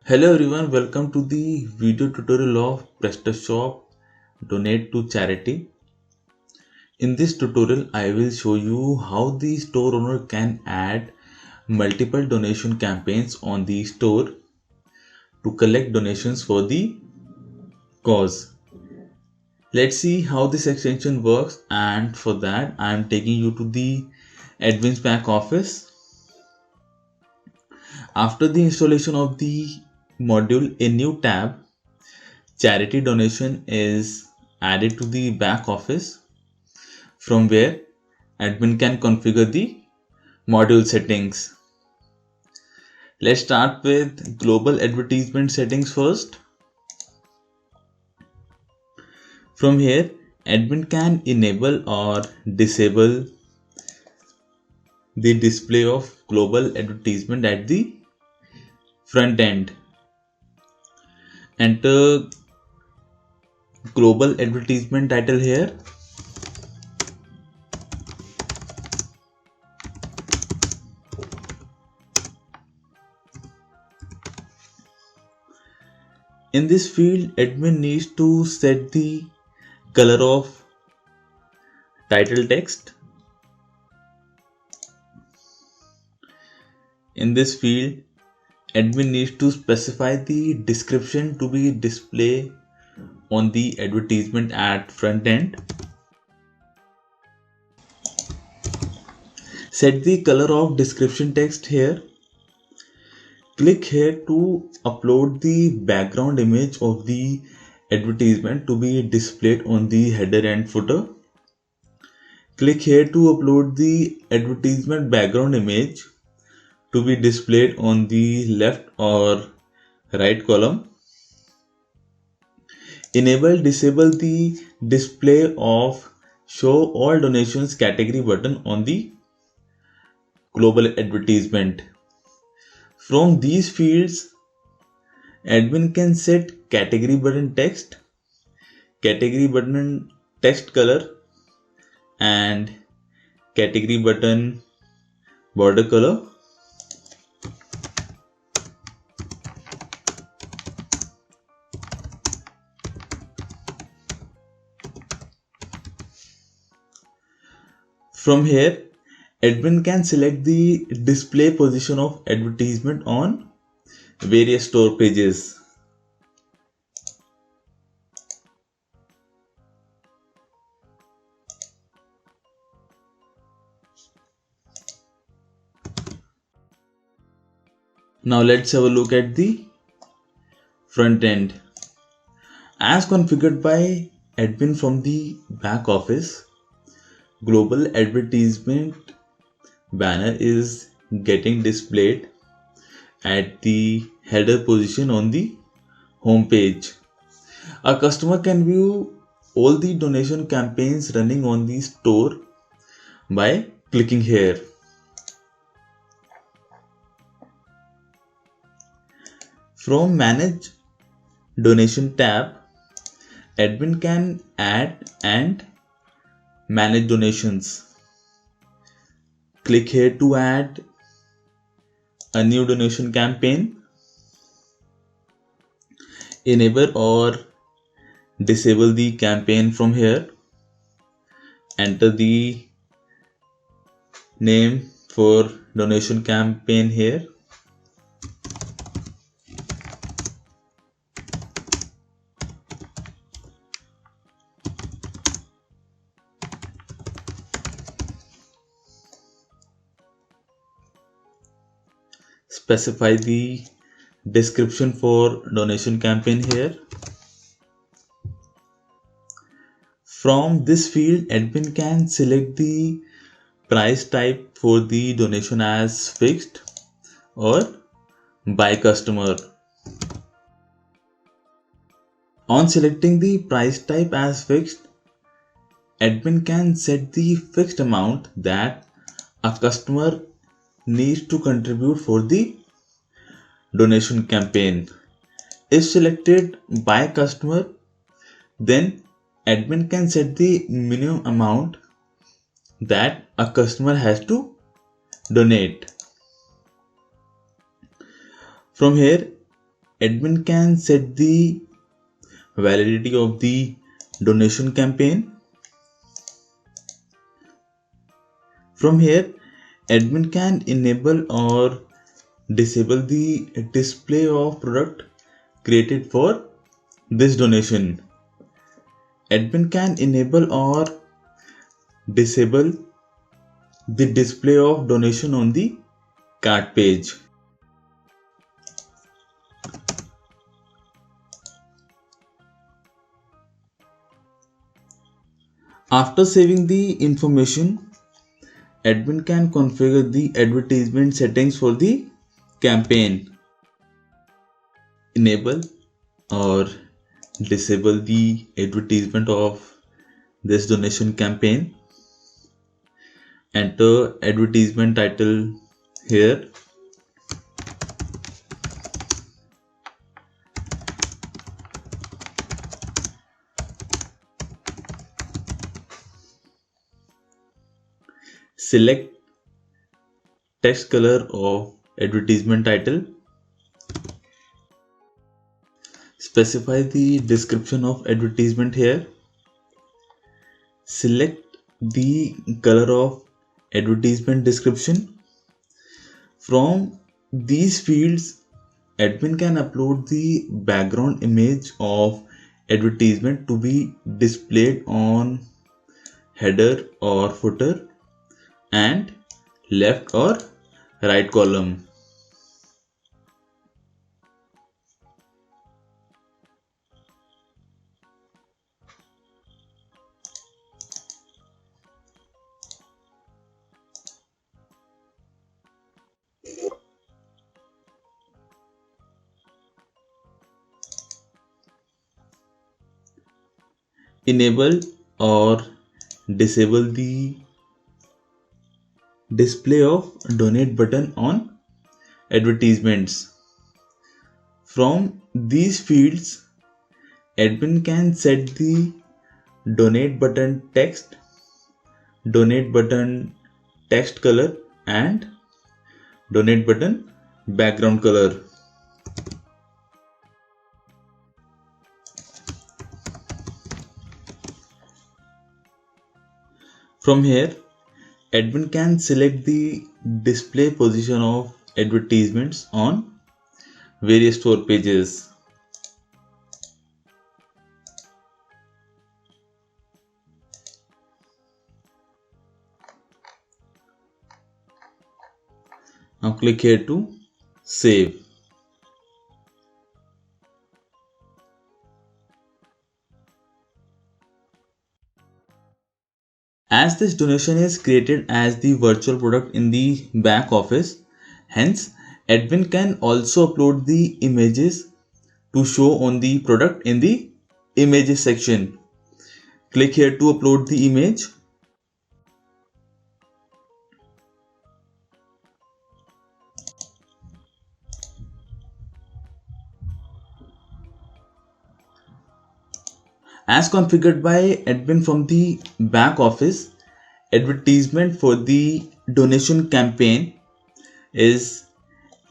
Hello everyone, welcome to the video tutorial of PrestaShop Donate to Charity. In this tutorial, I will show you how the store owner can add multiple donation campaigns on the store to collect donations for the cause. Let's see how this extension works, and for that I am taking you to the admin's back office. After the installation of the module, a new tab charity donation is added to the back office, from where admin can configure the module settings. Let's start with global advertisement settings first. From here, admin can enable or disable the display of global advertisement at the front end. Enter global advertisement title here. In this field, admin needs to set the color of title text. In this field, admin needs to specify the description to be displayed on the advertisement at front end. Set the color of description text here. Click here to upload the background image of the advertisement to be displayed on the header and footer. Click here to upload the advertisement background image to be displayed on the left or right column. Enable disable the display of show all donations category button on the global advertisement. From these fields, admin can set category button text, category button text color, and category button border color. From here, admin can select the display position of advertisement on various store pages. Now let's have a look at the front end. As configured by admin from the back office, global advertisement banner is getting displayed at the header position on the home page. A customer can view all the donation campaigns running on the store by clicking here. From Manage Donation tab, admin can add and manage donations. Click here to add a new donation campaign. Enable or disable the campaign from here. Enter the name for donation campaign here. Specify the description for donation campaign here. From this field, admin can select the price type for the donation as fixed or by customer. On selecting the price type as fixed, admin can set the fixed amount that a customer needs to contribute for the donation campaign. If selected by customer, then admin can set the minimum amount that a customer has to donate. From here, admin can set the validity of the donation campaign. From here, admin can enable or disable the display of product created for this donation. Admin can enable or disable the display of donation on the cart page. After saving the information, admin can configure the advertisement settings for the campaign. Enable or disable the advertisement of this donation campaign. Enter advertisement title here. Select text color of advertisement title. Specify the description of advertisement here. Select the color of advertisement description. From these fields, admin can upload the background image of advertisement to be displayed on header or footer and left or right column. Enable or disable the display of donate button on advertisements. From these fields, admin can set the donate button text, donate button text color and donate button background color. From here, admin can select the display position of advertisements on various store pages. Now click here to save. As this donation is created as the virtual product in the back office, hence admin can also upload the images to show on the product in the images section. Click here to upload the image. As configured by admin from the back office, advertisement for the donation campaign is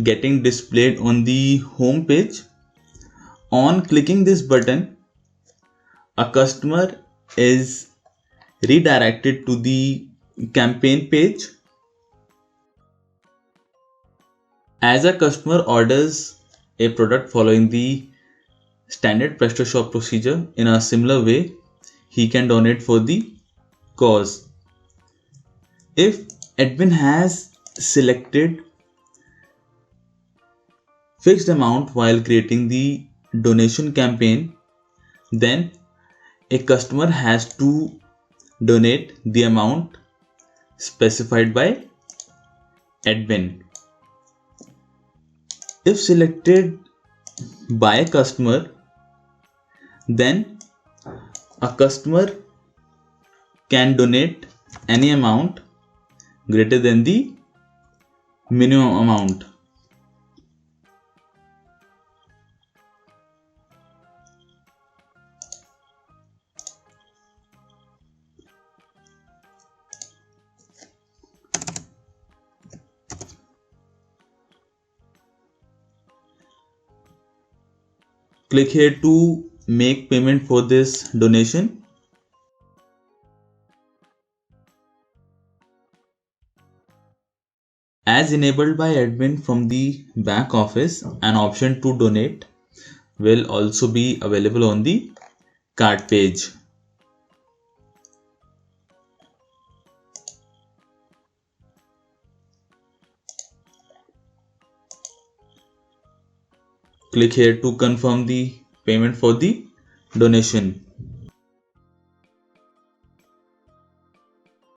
getting displayed on the home page. On clicking this button, a customer is redirected to the campaign page. As a customer orders a product following the standard PrestaShop procedure in a similar way, he can donate for the cause. If admin has selected fixed amount while creating the donation campaign, then a customer has to donate the amount specified by admin. If selected by a customer, then a customer can donate any amount greater than the minimum amount. Click here to make payment for this donation. As enabled by admin from the back office, an option to donate will also be available on the cart page. Click here to confirm the payment for the donation.